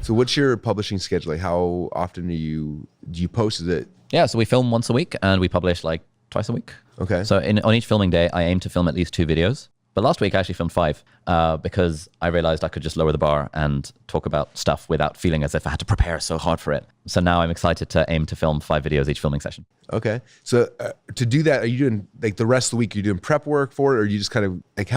So what's your publishing schedule? Like how often do you post? Is it? Yeah, so we film once a week and we publish like twice a week. Okay. So on each filming day, I aim to film at least 2 videos. But last week I actually filmed 5 because I realized I could just lower the bar and talk about stuff without feeling as if I had to prepare so hard for it. So now I'm excited to aim to film 5 videos each filming session. Okay. So to do that, are you doing like the rest of the week, you're doing prep work for it, or are you just kind of like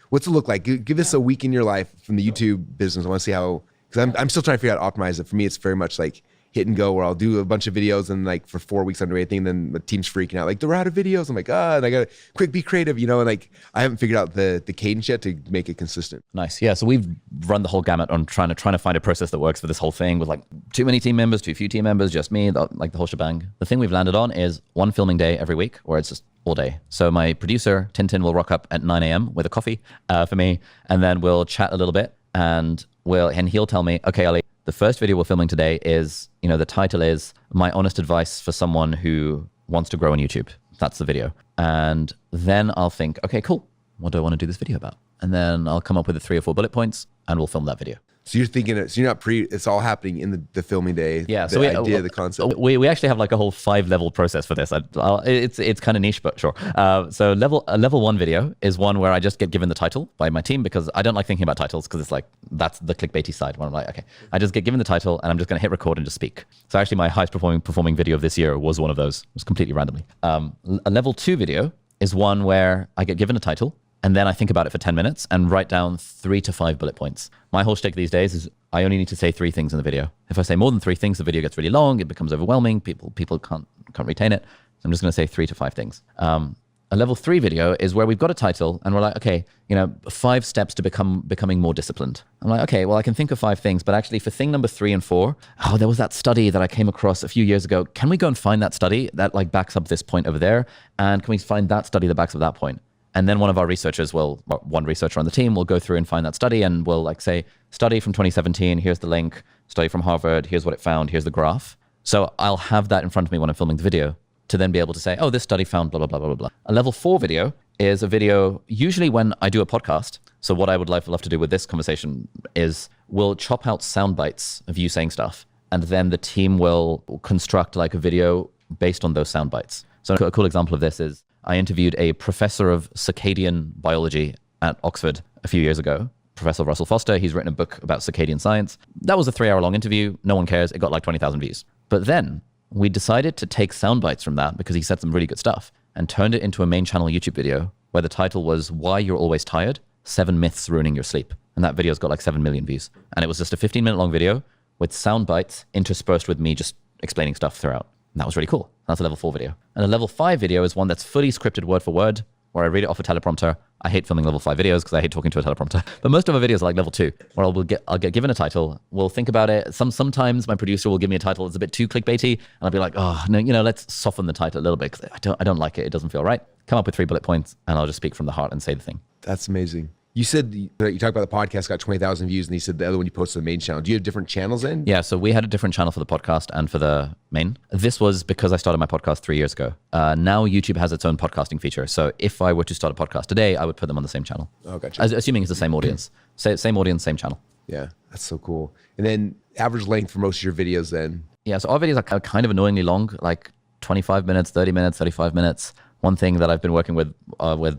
what's it look like? Give us a week in your life from the YouTube business. I want to see how, because I'm still trying to figure out how to optimize it. For me, it's very much like hit and go, where I'll do a bunch of videos and like for 4 weeks under anything, then the team's freaking out like they're out of videos. I'm like, and I gotta quick be creative, and like I haven't figured out the cadence yet to make it consistent. Nice. Yeah. So we've run the whole gamut on trying to find a process that works for this whole thing, with like too many team members, too few team members, just me, like the whole shebang. The thing we've landed on is 1 filming day every week, where it's just all day. So my producer Tintin will rock up at 9 a.m. with a coffee for me, and then we'll chat a little bit, and he'll tell me, okay, Ali, the first video we're filming today is, the title is My Honest Advice for Someone Who Wants to Grow on YouTube. That's the video. And then I'll think, okay, cool. What do I want to do this video about? And then I'll come up with the 3 or 4 bullet points and we'll film that video. So you're thinking, so you're not it's all happening in the filming day. Yeah. The idea, the concept. We actually have like a whole 5-level process for this. It's kind of niche, but sure. So level 1 video is one where I just get given the title by my team, because I don't like thinking about titles, because it's like, that's the clickbaity side where I'm like, okay, I just get given the title and I'm just going to hit record and just speak. So actually my highest performing video of this year was one of those. It was completely randomly. A level 2 video is one where I get given a title, and then I think about it for 10 minutes and write down 3 to 5 bullet points. My whole shtick these days is I only need to say 3 things in the video. If I say more than 3 things, the video gets really long. It becomes overwhelming. People can't retain it. So I'm just going to say 3 to 5 things. A level 3 video is where we've got a title and we're like, okay, 5 steps to becoming more disciplined. I'm like, okay, well, I can think of 5 things, but actually for thing number 3 and 4, there was that study that I came across a few years ago. Can we go and find that study that like backs up this point over there? And can we find that study that backs up that point? And then one of our researchers one researcher on the team will go through and find that study, and we'll like say, study from 2017, here's the link, study from Harvard, here's what it found, here's the graph. So I'll have that in front of me when I'm filming the video to then be able to say, oh, this study found blah, blah, blah, blah, blah. A level 4 video is a video usually when I do a podcast. So what I would love to do with this conversation is we'll chop out sound bites of you saying stuff, and then the team will construct like a video based on those sound bites. So a cool example of this is I interviewed a professor of circadian biology at Oxford a few years ago, Professor Russell Foster. He's written a book about circadian science. That was a 3-hour-long interview. No one cares. It got like 20,000 views. But then we decided to take sound bites from that, because he said some really good stuff, and turned it into a main channel YouTube video where the title was Why You're Always Tired, 7 Myths Ruining Your Sleep. And that video's got like 7 million views. And it was just a 15-minute long video with sound bites interspersed with me just explaining stuff throughout. And that was really cool. That's a level 4 video. And a level 5 video is one that's fully scripted word for word, where I read it off a teleprompter. I hate filming level 5 videos because I hate talking to a teleprompter. But most of our videos are like level 2, where I'll get given a title. We'll think about it. Sometimes my producer will give me a title that's a bit too clickbaity, and I'll be like, oh, no, let's soften the title a little bit, because I don't like it. It doesn't feel right. Come up with 3 bullet points, and I'll just speak from the heart and say the thing. That's amazing. You said you talked about the podcast got 20,000 views, and you said the other one you posted on the main channel. Do you have different channels then? Yeah, so we had a different channel for the podcast and for the main. This was because I started my podcast 3 years ago. Now YouTube has its own podcasting feature. So if I were to start a podcast today, I would put them on the same channel. Oh, gotcha. Assuming it's the same audience. Same audience, same channel. Yeah, that's so cool. And then average length for most of your videos then? Yeah, so our videos are kind of annoyingly long, like 25 minutes, 30 minutes, 35 minutes. One thing that I've been working on with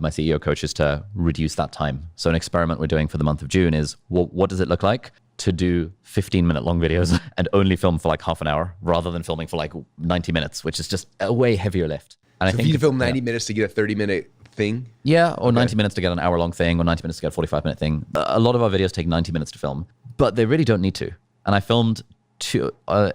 my CEO coach is to reduce that time. So an experiment we're doing for the month of June is what does it look like to do 15-minute long videos and only film for like half an hour rather than filming for like 90 minutes, which is just a way heavier lift. And so I think if you film 90 minutes to get a 30-minute thing? Yeah, or 90 minutes to get an hour-long thing, or 90 minutes to get a 45-minute thing. A lot of our videos take 90 minutes to film, but they really don't need to. And I filmed 2,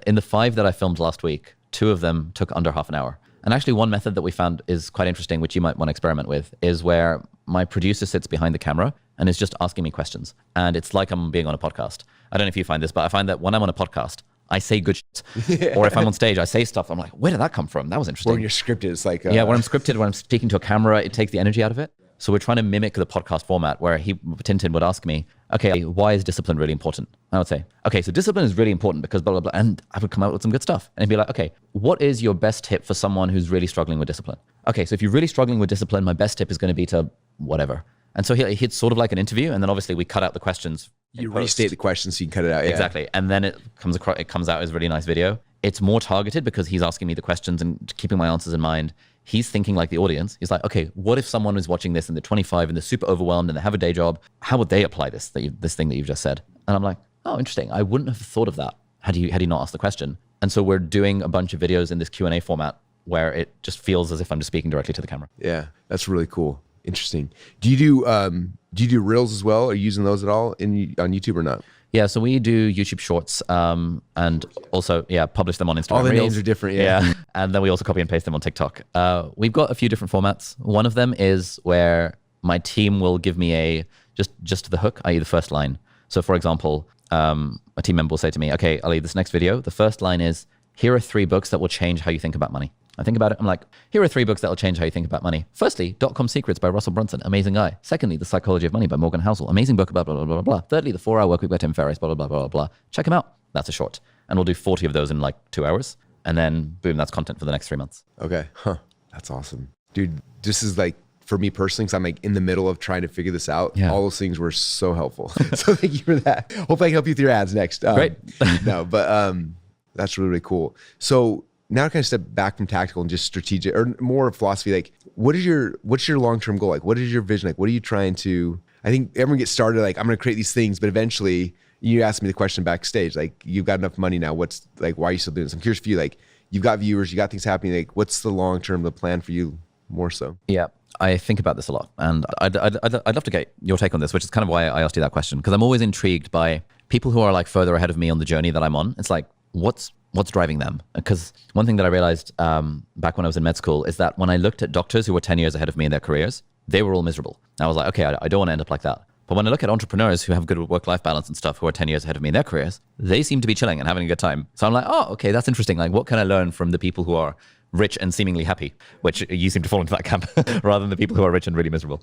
in the 5 that I filmed last week, 2 of them took under half an hour. And actually one method that we found is quite interesting, which you might want to experiment with, is where my producer sits behind the camera and is just asking me questions. And it's like I'm being on a podcast. I don't know if you find this, but I find that when I'm on a podcast, I say good shit. Yeah. Or if I'm on stage, I say stuff. I'm like, where did that come from? That was interesting. Or when you're scripted, it's like... Yeah, when I'm scripted, when I'm speaking to a camera, it takes the energy out of it. So we're trying to mimic the podcast format where Tintin would ask me, okay, why is discipline really important? I would say, okay, so discipline is really important because blah, blah, blah. And I would come out with some good stuff. And he'd be like, okay, what is your best tip for someone who's really struggling with discipline? Okay, so if you're really struggling with discipline, my best tip is going to be to whatever. And so he'd sort of like an interview. And then obviously we cut out the questions You restate the question so you can cut it out. Yeah. Exactly. And then it comes out as a really nice video. It's more targeted because he's asking me the questions and keeping my answers in mind. He's thinking like the audience. He's like, okay, what if someone is watching this and they're 25 and they're super overwhelmed and they have a day job? How would they apply this thing that you've just said? And I'm like, oh, interesting. I wouldn't have thought of that had you not asked the question. And so we're doing a bunch of videos in this Q&A format where it just feels as if I'm just speaking directly to the camera. Yeah, that's really cool. Interesting. Do you do reels as well? Are you using those at all on YouTube or not? Yeah, so we do YouTube Shorts and also, publish them on Instagram. All the Reels. names are different, yeah. And then we also copy and paste them on TikTok. We've got a few different formats. One of them is where my team will give me just the hook, i.e. the first line. So for example, a team member will say to me, okay, Ali, this next video, the first line is, here are 3 books that will change how you think about money. I think about it. I'm like, here are 3 books that will change how you think about money. Firstly, .com Secrets by Russell Brunson, amazing guy. Secondly, The Psychology of Money by Morgan Housel, amazing book about blah, blah, blah, blah. Thirdly, The 4-Hour Workweek by Tim Ferriss, blah, blah, blah, blah, blah. Check him out. That's a short. And we'll do 40 of those in like 2 hours. And then boom, that's content for the next 3 months. Okay. Huh. That's awesome. Dude, this is like, for me personally, because I'm like in the middle of trying to figure this out. Yeah. All those things were so helpful. So thank you for that. Hope I can help you with your ads next. Great. No, but that's really, really cool. So now kind of step back from tactical and just strategic or more of philosophy. Like what's your long-term goal? Like what is your vision? Like what are you trying to, I think everyone gets started like, I'm going to create these things, but eventually you asked me the question backstage, like you've got enough money now. What's like, why are you still doing this? I'm curious for you. Like you've got viewers, you got things happening. Like what's the long-term, the plan for you more so? Yeah. I think about this a lot, and I'd love to get your take on this, which is kind of why I asked you that question, because I'm always intrigued by people who are like further ahead of me on the journey that I'm on. It's like, what's driving them? Because one thing that I realized back when I was in med school is that when I looked at doctors who were 10 years ahead of me in their careers, they were all miserable. And I was like, okay, I don't want to end up like that. But when I look at entrepreneurs who have good work-life balance and stuff, who are 10 years ahead of me in their careers, they seem to be chilling and having a good time. So I'm like, oh, okay, that's interesting. Like, what can I learn from the people who are rich and seemingly happy, which you seem to fall into that camp, rather than the people who are rich and really miserable.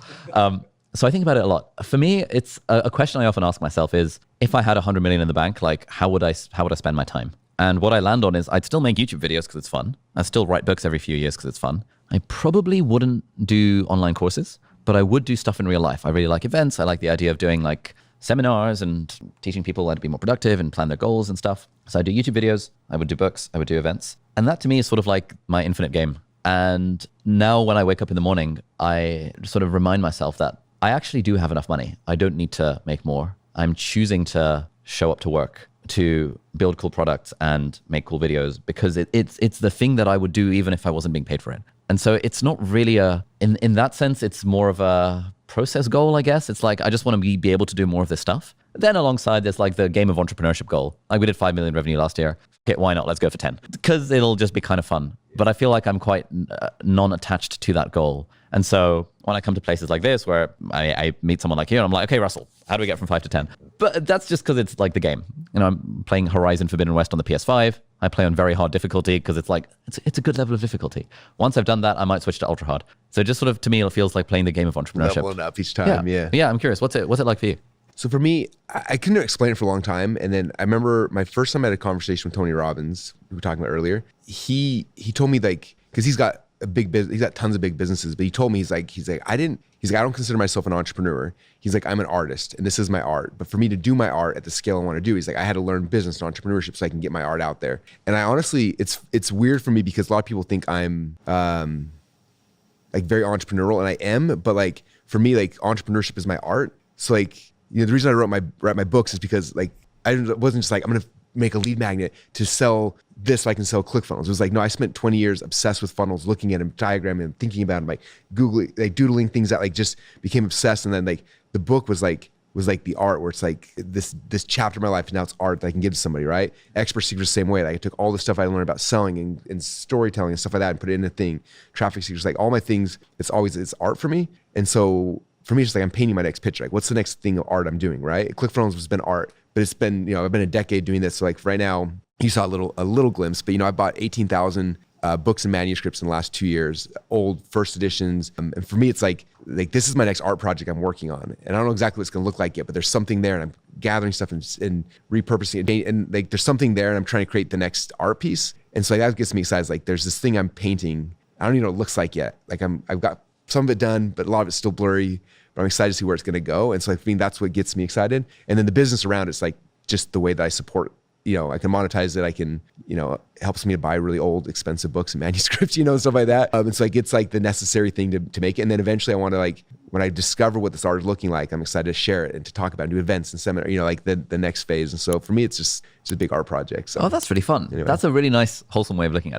So I think about it a lot. For me, it's a question I often ask myself is, if I had 100 million in the bank, like how would I spend my time? And what I land on is I'd still make YouTube videos because it's fun. I still write books every few years because it's fun. I probably wouldn't do online courses, but I would do stuff in real life. I really like events. I like the idea of doing like seminars and teaching people how to be more productive and plan their goals and stuff. So I do YouTube videos, I would do books, I would do events. And that to me is sort of like my infinite game. And now when I wake up in the morning, I sort of remind myself that I actually do have enough money. I don't need to make more. I'm choosing to show up to work, to build cool products and make cool videos because it's the thing that I would do even if I wasn't being paid for it. And so it's not really in that sense, it's more of a process goal, I guess. It's like, I just want to be able to do more of this stuff. Then alongside there's like the game of entrepreneurship goal. Like we did 5 million revenue last year. Okay, why not? Let's go for 10 because it'll just be kind of fun. But I feel like I'm quite non-attached to that goal. And so when I come to places like this where I meet someone like you and I'm like, okay, Russell, how do we get from 5 to 10? But that's just because it's like the game. You know, I'm playing Horizon Forbidden West on the PS5. I play on very hard difficulty because it's like, it's a good level of difficulty. Once I've done that, I might switch to ultra hard. So just sort of, to me, it feels like playing the game of entrepreneurship. Leveling up each time, yeah. Yeah, I'm curious. What's it like for you? So for me, I couldn't explain it for a long time. And then I remember my first time I had a conversation with Tony Robbins, we were talking about earlier. He told me like, because he's got a big business, he's got tons of big businesses, but he told me, he's like, I don't consider myself an entrepreneur. He's like, I'm an artist and this is my art. But for me to do my art at the scale I want to do, he's like, I had to learn business and entrepreneurship so I can get my art out there. And I honestly, it's weird for me because a lot of people think I'm like very entrepreneurial, and I am, but like for me, like entrepreneurship is my art. So like, you know, the reason I write my books is because like, I wasn't just like, I'm going to make a lead magnet to sell this so I can sell ClickFunnels. It was like, no, I spent 20 years obsessed with funnels, looking at them, diagramming them, thinking about them, like Googling, like doodling things that like just became obsessed. And then like the book was like the art where it's like this chapter of my life, and now it's art that I can give to somebody, right? Expert Secrets, the same way. Like I took all the stuff I learned about selling and storytelling and stuff like that and put it in a thing. Traffic Secrets, like all my things, it's art for me. And so for me, it's just like I'm painting my next picture. Like what's the next thing of art I'm doing, right? ClickFunnels has been art, but it's been, you know, I've been a decade doing this. So like right now, you saw a little glimpse, but you know, I bought 18,000 books and manuscripts in the last 2 years, old first editions. And for me, it's like this is my next art project I'm working on. And I don't know exactly what it's going to look like yet, but there's something there, and I'm gathering stuff and repurposing it. And like, there's something there, and I'm trying to create the next art piece. And so like, that gets me excited. It's like there's this thing I'm painting. I don't even know what it looks like yet. Like I've got some of it done, but a lot of it's still blurry. But I'm excited to see where it's going to go. And so I think that's what gets me excited. And then the business around it's like just the way that I support, I can monetize it. I can, it helps me to buy really old, expensive books and manuscripts, stuff like that. And so like, it's like the necessary thing to make it. And then eventually I want to like, when I discover what this art is looking like, I'm excited to share it and to talk about it, do events and seminars, like the next phase. And so for me, it's a big art project. So Oh, that's really fun. Anyway. That's a really nice, wholesome way of looking at it.